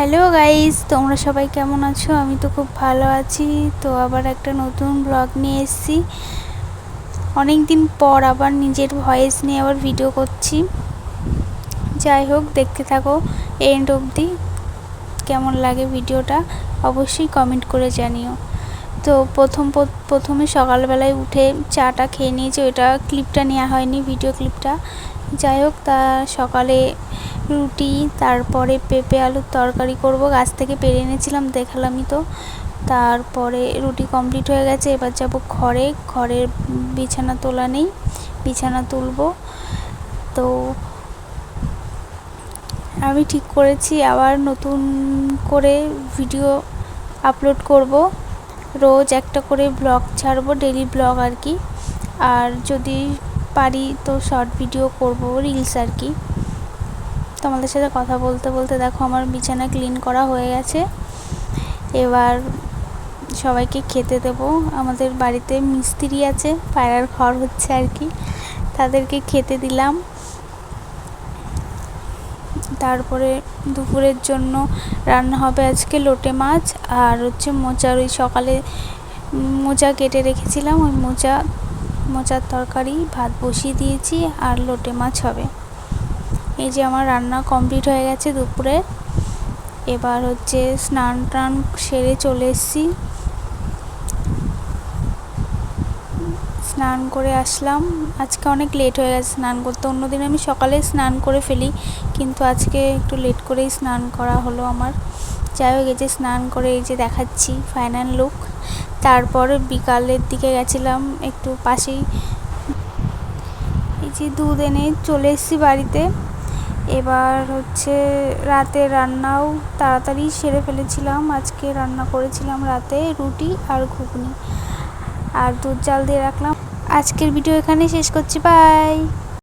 Hello guys, তোমরা সবাই কেমন আছো? আমি তো খুব ভালো আছি। তো আবার একটা নতুন ব্লগ নিয়ে এসেছি। অনেক দিন পর আবার নিজের ভয়েস নিয়ে আবার ভিডিও করছি। যাই হোক, দেখতে থাকো এন্ড অবধি। কেমন লাগে ভিডিওটা অবশ্যই কমেন্ট করে জানিও। তো প্রথমে সকালবেলায় উঠে চাটা খেয়ে নিয়েছি। ওইটা ক্লিপটা নেওয়া হয়নি, ভিডিও ক্লিপটা। যাই হোক, তা সকালে রুটি, তারপরে পেঁপে আলুর তরকারি করব। গাছ থেকে পেরে এনেছিলাম, দেখালামই তো। তারপরে রুটি কমপ্লিট হয়ে গেছে। এবার যাব ঘরের বিছানা তোলা নেই, বিছানা তুলব। তো আমি ঠিক করেছি আবার নতুন করে ভিডিও আপলোড করব। রোজ একটা করে ব্লগ ছাড়বো, ডেলি ব্লগ আর কি। আর যদি পারি তো শর্ট ভিডিও করব, রিলস আর কি। তোমাদের সাথে কথা বলতে বলতে দেখো আমার বিছানা ক্লিন করা হয়ে গেছে। এবার সবাইকে খেতে দেবো। আমাদের বাড়িতে মিস্ত্রি আছে, পায়রার ঘর হচ্ছে আর কি, তাদেরকে খেতে দিলাম। তারপরে দুপুরের জন্য রান্না হবে আজকে লোটে মাছ আর হচ্ছে মোচার, ওই সকালে মোচা কেটে রেখেছিলাম, ওই মোচার তরকারি। ভাত বসিয়ে দিয়েছি আর লোটে মাছ হবে। এই যে আমার রান্না কমপ্লিট হয়ে গেছে দুপুরে। এবার হচ্ছে স্নান টান সেরে চলে এসেছি, স্নান করে আসলাম। আজকে অনেক লেট হয়ে গেছে স্নান করতে। অন্যদিন আমি সকালে স্নান করে ফেলি, কিন্তু আজকে একটু লেট করেই স্নান করা হলো আমার। যাই হোক, এই যে স্নান করে এই যে দেখাচ্ছি ফাইনাল লুক। তারপরে বিকালের দিকে গেছিলাম একটু পাশেই, এই যে দুধ এনে চলে এসেছি বাড়িতে। এবার হচ্ছে রাতে রান্নাও তাড়াতাড়ি সেরে ফেলেছিলাম। আজকে রান্না করেছিলাম রাতে রুটি আর ঘুগনি, আর দুধ জাল দিয়ে রাখলাম। আজকের ভিডিও এখানেই শেষ করছি, বাই।